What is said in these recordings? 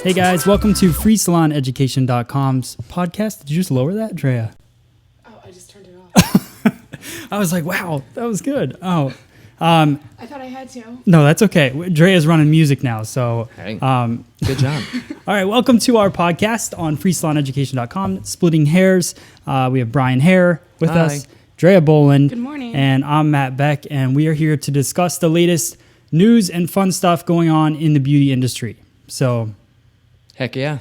Hey guys, welcome to FreeSalonEducation.com's podcast. Did you just lower that, Drea? Oh, I just turned it off. I was like, wow, that was good. Oh, I thought I had to. no, that's okay. Drea's running music now, so. Hey, good job. All right, welcome to our podcast on FreeSalonEducation.com, Splitting Hairs. We have Brian Hare with Hi. us, Drea Boland. Good morning. And I'm Matt Beck, and we are here to discuss the latest news and fun stuff going on in the beauty industry. So, Heck yeah.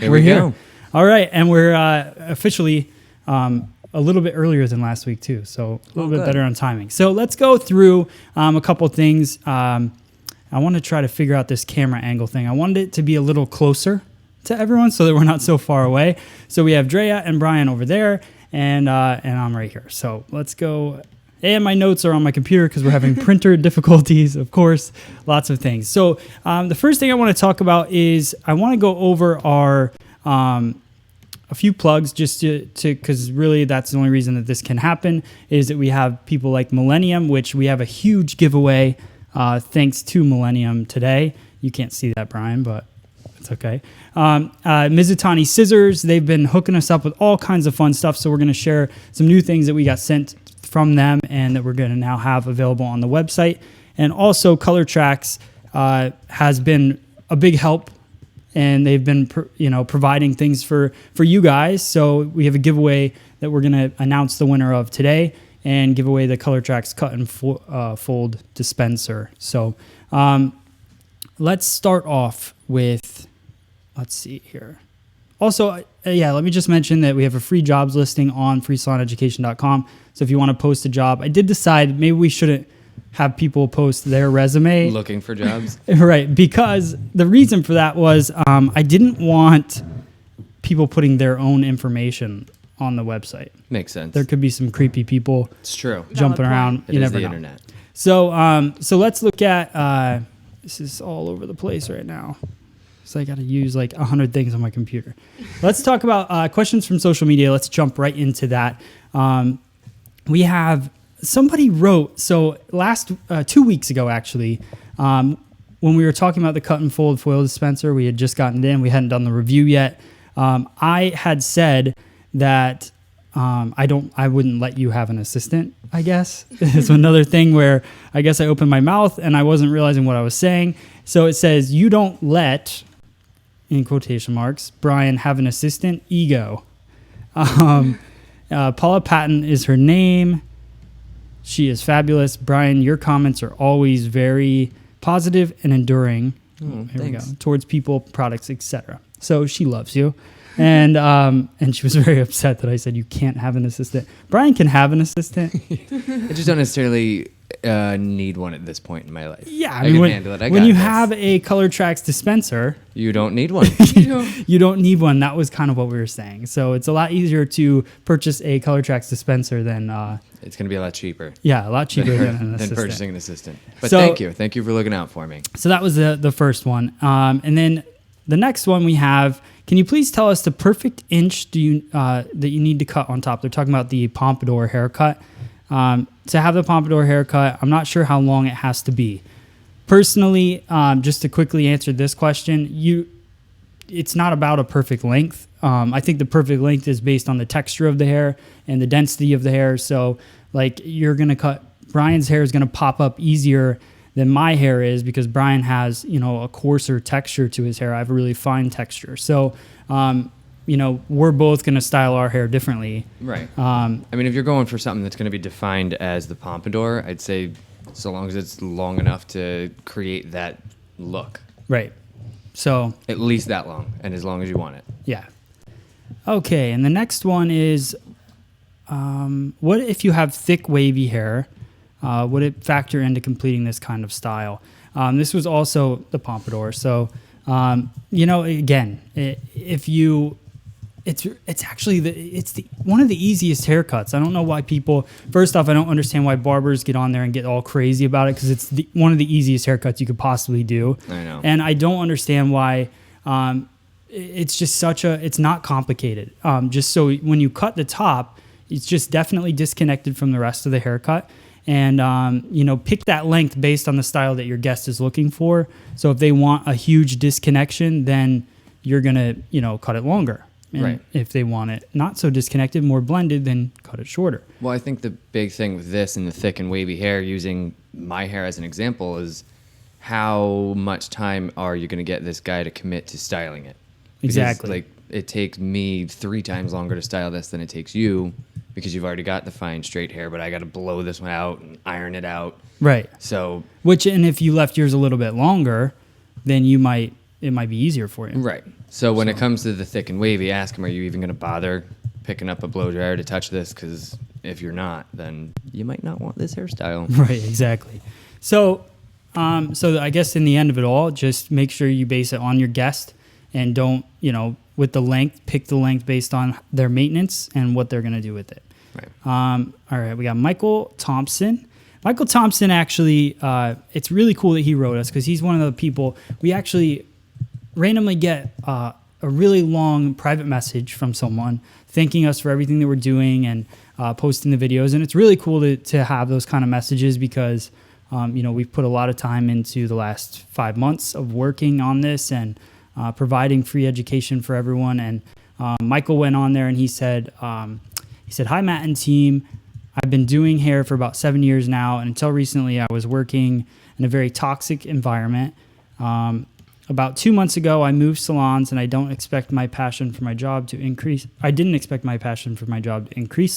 we're we here. go. All right, and we're officially a little bit earlier than last week too, so a little bit good. better on timing. So let's go through a couple things. I want to try to figure out this camera angle thing. I wanted it to be a little closer to everyone so that we're not so far away. So we have Drea and Brian over there, and I'm right here. So let's go. And my notes are on my computer because we're having printer difficulties, of course, lots of things. So the first thing I want to talk about is I want to go over our a few plugs just to because really that's the only reason that this can happen is that we have people like Millennium, which we have a huge giveaway thanks to Millennium today. You can't see that, Brian, but it's okay. Mizutani Scissors, they've been hooking us up with all kinds of fun stuff. So we're going to share some new things that we got sent from them and that we're going to now have available on the website. And also Color Tracks has been a big help, and they've been providing things for you guys. So we have a giveaway that we're going to announce the winner of today and give away the Color Tracks cut and fold dispenser. So let's start off with, let's see here. Also, let me just mention that we have a free jobs listing on freesaloneducation.com. So if you want to post a job, I did decide maybe we shouldn't have people post their resume. Looking for jobs. Right, because the reason for that was I didn't want people putting their own information on the website. Makes sense. There could be some creepy people It's true. jumping around. It You is never the know. internet. So let's look at this is all over the place right now. So I got to use like 100 things on my computer. Let's talk about questions from social media. Let's jump right into that. We have somebody wrote, so last 2 weeks ago, actually, when we were talking about the cut and fold foil dispenser, we had just gotten it in. We hadn't done the review yet. I had said that I wouldn't let you have an assistant, I guess. It's another thing where I guess I opened my mouth and I wasn't realizing what I was saying. So it says, you don't let, in quotation marks, Brian have an assistant, ego. Paula Patton is her name. She is fabulous. Brian, your comments are always very positive and enduring. Here we go. Towards people, products, etc. So she loves you. And she was very upset that I said you can't have an assistant. Brian can have an assistant. I just don't necessarily need one at this point in my life. Yeah, I can handle it. When you have a Color Tracks dispenser, You don't need one. you don't need one. That was kind of what we were saying. So it's a lot easier to purchase a Color Tracks dispenser than It's going to be a lot cheaper. a lot cheaper than an than assistant. purchasing an assistant. But So- thank you. Thank you for looking out for me. So that was the first one. And then the next one we have, can you please tell us the perfect inch that you need to cut on top? They're talking about the pompadour haircut. To have the pompadour haircut, I'm not sure how long it has to be. Personally, just to quickly answer this question, it's not about a perfect length. I think the perfect length is based on the texture of the hair and the density of the hair. So like you're going to cut, Brian's hair is going to pop up easier than my hair is because Brian has, a coarser texture to his hair. I have a really fine texture. So, we're both going to style our hair differently. Right. I mean, if you're going for something that's going to be defined as the pompadour, I'd say so long as it's long enough to create that look. Right. So, At least that long, and as long as you want it. yeah. Okay, and the next one is, what if you have thick, wavy hair? Would it factor into completing this kind of style? This was also the pompadour. So, again, it's actually one of the easiest haircuts. I don't know why people. First off, I don't understand why barbers get on there and get all crazy about it because it's one of the easiest haircuts you could possibly do. I know. And I don't understand why. It's just it's not complicated. Just so when you cut the top, it's just definitely disconnected from the rest of the haircut. And, pick that length based on the style that your guest is looking for. So if they want a huge disconnection, then you're going to, cut it longer. And Right. if they want it not so disconnected, more blended, then cut it shorter. Well, I think the big thing with this and the thick and wavy hair, using my hair as an example, is how much time are you going to get this guy to commit to styling it? Because, Exactly. like, it takes me 3 times longer to style this than it takes you, because you've already got the fine straight hair, but I got to blow this one out and iron it out. Right. So, And if you left yours a little bit longer, then it might be easier for you. right. So when it comes to the thick and wavy, ask him, are you even going to bother picking up a blow dryer to touch this? Because if you're not, then you might not want this hairstyle. Right, exactly. So I guess in the end of it all, just make sure you base it on your guest and don't, with the length, pick the length based on their maintenance and what they're going to do with it. Right. All right, we got Michael Thompson. Michael Thompson actually, it's really cool that he wrote us because he's one of the people we actually randomly get a really long private message from someone thanking us for everything that we're doing and posting the videos. And it's really cool to have those kind of messages because, we've put a lot of time into the last 5 months of working on this and providing free education for everyone. And Michael went on there and he said, hi, Matt and team. I've been doing hair for about 7 years now. And until recently, I was working in a very toxic environment. About 2 months ago, I moved salons and I didn't expect my passion for my job to increase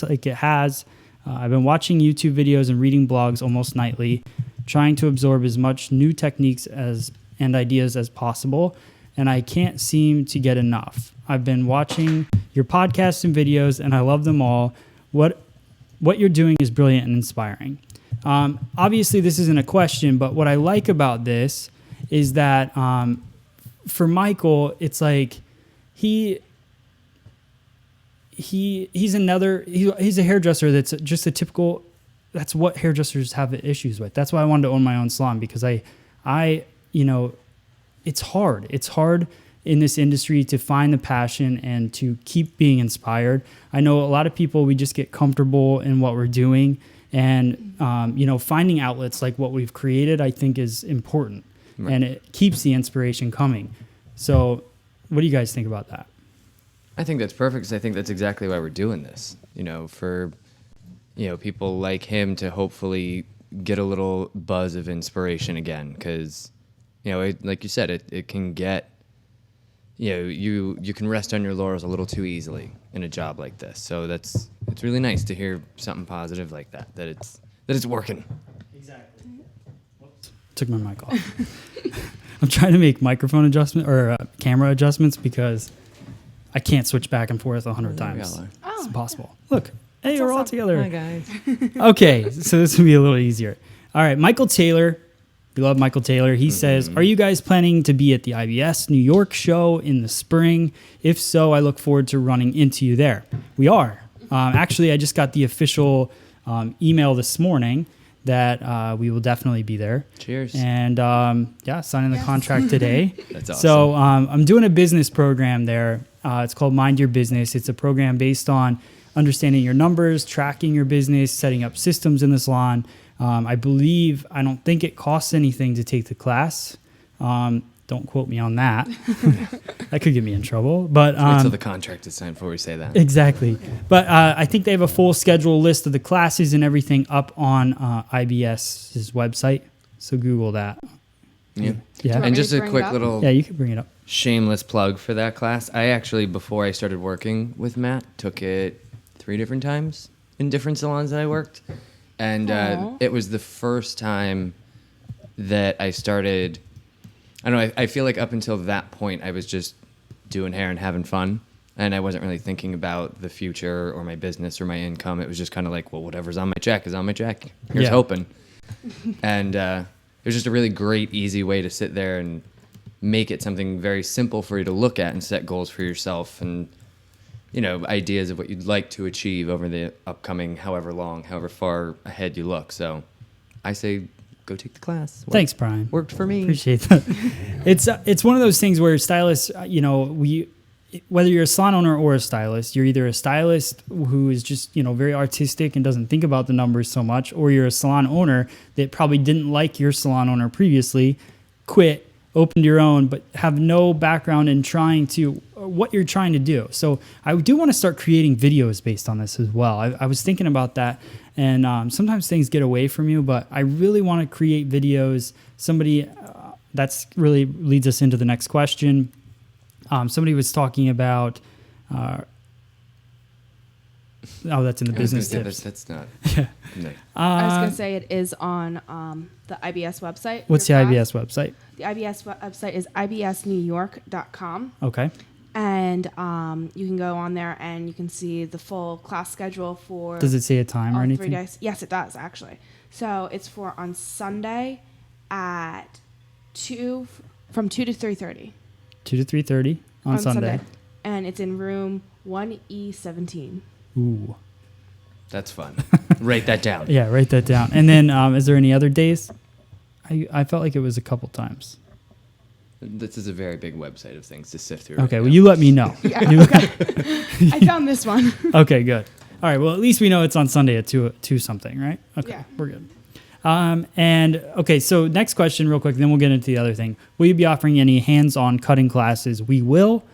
like it has. I've been watching YouTube videos and reading blogs almost nightly, trying to absorb as much new techniques and ideas as possible. And I can't seem to get enough. I've been watching your podcasts and videos and I love them all. What you're doing is brilliant and inspiring. Obviously, this isn't a question, but what I like about this is that for Michael, it's like he's a hairdresser that's just a typical. That's what hairdressers have issues with. That's why I wanted to own my own salon because it's hard. It's hard in this industry to find the passion and to keep being inspired. I know a lot of people, we just get comfortable in what we're doing and, finding outlets like what we've created, I think is important. Right. And it keeps the inspiration coming. So what do you guys think about that? I think that's perfect because I think that's exactly why we're doing this. For people like him to hopefully get a little buzz of inspiration again because, like you said, it can get, you can rest on your laurels a little too easily in a job like this. So it's really nice to hear something positive like that it's working. Exactly. Whoops. Took my mic off. I'm trying to make microphone adjustment or camera adjustments because I can't switch back and forth 100 times. It's impossible. Look, hey, we're all together. Hi, guys. Okay, so this will be a little easier. All right, Michael Taylor. We love Michael Taylor. He says, are you guys planning to be at the IBS New York show in the spring? If so, I look forward to running into you there. We are. Actually, I just got the official email this morning that we will definitely be there. Cheers. And signing the contract today. That's awesome. So I'm doing a business program there. It's called Mind Your Business. It's a program based on understanding your numbers, tracking your business, setting up systems in the salon. I don't think it costs anything to take the class. Don't quote me on that. That could get me in trouble. But wait till the contract is signed before we say that. Exactly. But I think they have a full schedule list of the classes and everything up on IBS's website. So Google that. Yeah. Yeah. And just a quick little you can bring it up. Shameless plug for that class. I actually, before I started working with Matt, took it 3 different times in different salons that I worked. And it was the first time that I started. I don't know. I feel like up until that point, I was just doing hair and having fun. And I wasn't really thinking about the future or my business or my income. It was just kind of like, well, whatever's on my check is on my check. Here's hoping. And it was just a really great, easy way to sit there and make it something very simple for you to look at and set goals for yourself and, ideas of what you'd like to achieve over the upcoming however far ahead you look. So I say go take the class. Thanks, Brian. Worked for me. Appreciate that. It's one of those things where stylists, whether you're a salon owner or a stylist, you're either a stylist who is just, very artistic and doesn't think about the numbers so much, or you're a salon owner that probably didn't like your salon owner previously, quit, opened your own, but have no background in what you're trying to do. So I do want to start creating videos based on this as well. I was thinking about that, and sometimes things get away from you, but I really want to create videos. That's really leads us into the next question. Somebody was talking about, that's in the business tips. That's not. Yeah. No. I was going to say it is on the IBS website. What's the IBS website? The IBS website is ibsnewyork.com. Okay. And you can go on there and you can see the full class schedule for. Does it say a time or all anything? 3 days. Yes, it does actually. So it's for on Sunday at from 2 to 3:30. 2 to 3:30 on Sunday. And it's in room 1E17. Ooh. That's fun. Write that down. Yeah, write that down. And then, is there any other days? I felt like it was a couple times. This is a very big website of things to sift through. Okay, right well, now. you let me know. Yeah, okay. I found this one. Okay, good. All right, well, at least we know it's on Sunday at 2 something, right? Okay, Yeah. we're good. And okay, so next question real quick, then we'll get into the other thing. Will you be offering any hands-on cutting classes? We will.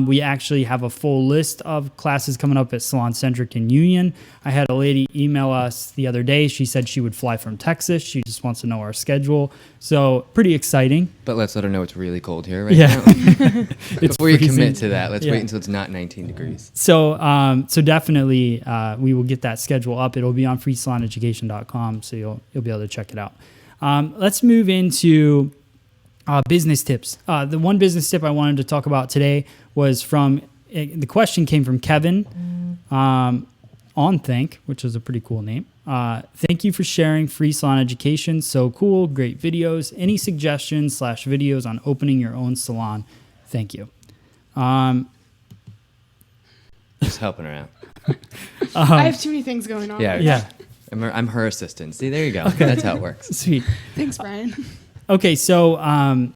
We actually have a full list of classes coming up at Salon Centric in Union. I had a lady email us the other day. She said she would fly from Texas. She just wants to know our schedule. So pretty exciting. But let's let her know it's really cold here right Yeah. now. It's Before you freezing. commit to that, let's Yeah. wait until it's not 19 degrees. So definitely we will get that schedule up. It'll be on freesaloneducation.com, so you'll be able to check it out. Let's move into business tips. The one business tip I wanted to talk about today was the question came from Kevin on Think, which is a pretty cool name. Thank you for sharing free salon education. So cool, great videos. Any suggestions / videos on opening your own salon? Thank you. Just helping her out. I have too many things going on. Yeah. I'm her assistant. See, there you go. That's how it works. Sweet. Thanks, Brian. Okay, so